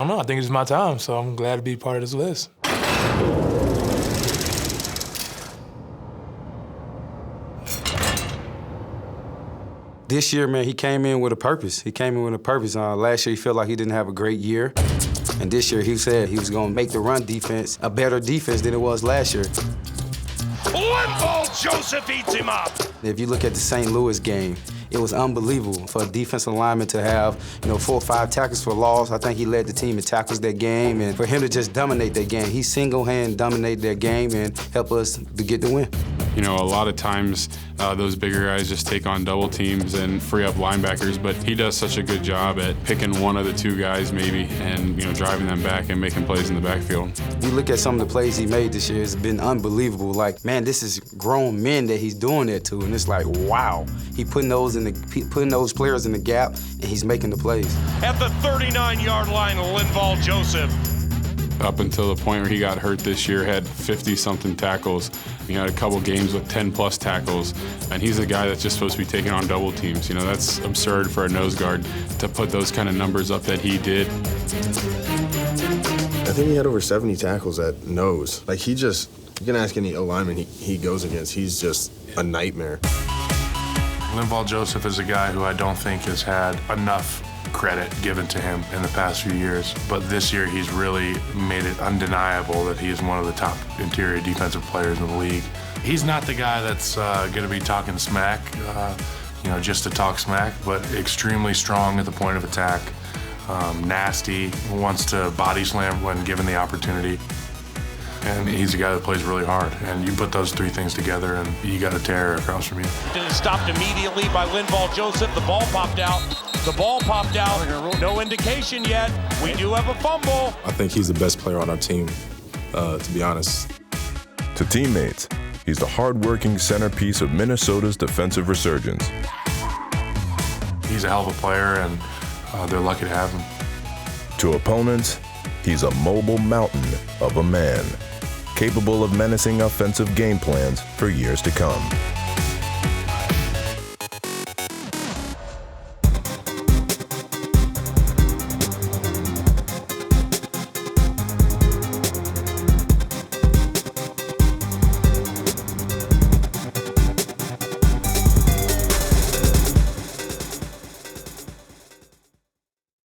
I don't know. I think it's my time, so I'm glad to be part of this list. This year, man, he came in with a purpose. Last year, he felt like he didn't have a great year. And this year, he said he was going to make the run defense a better defense than it was last year. Linval Joseph eats him up. If you look at the St. Louis game, it was unbelievable for a defensive lineman to have, 4 or 5 tackles for loss. I think he led the team in tackles that game, and for him to just dominate that game, he single-hand dominated that game and helped us to get the win. A lot of times those bigger guys just take on double teams and free up linebackers, but he does such a good job at picking one of the 2 guys maybe and, driving them back and making plays in the backfield. You look at some of the plays he made this year, it's been unbelievable. Like, man, this is grown men that he's doing that to, and it's like, wow. He putting those players in the gap, and he's making the plays. At the 39-yard line, Linval Joseph. Up until the point where he got hurt this year, had 50-something tackles. He had a couple games with 10-plus tackles, and he's a guy that's just supposed to be taking on double teams. That's absurd for a nose guard to put those kind of numbers up that he did. I think he had over 70 tackles at nose. Like, you can ask any lineman he goes against, he's just a nightmare. Linval Joseph is a guy who I don't think has had enough credit given to him in the past few years. But this year, he's really made it undeniable that he is one of the top interior defensive players in the league. He's not the guy that's going to be talking smack, just to talk smack, but extremely strong at the point of attack, nasty, wants to body slam when given the opportunity. And he's a guy that plays really hard. And you put those 3 things together, and you got a terror across from you. Stopped immediately by Linval Joseph. The ball popped out. No indication yet. We do have a fumble. I think he's the best player on our team, to be honest. To teammates, he's the hard-working centerpiece of Minnesota's defensive resurgence. He's a hell of a player, and they're lucky to have him. To opponents, he's a mobile mountain of a man, capable of menacing offensive game plans for years to come.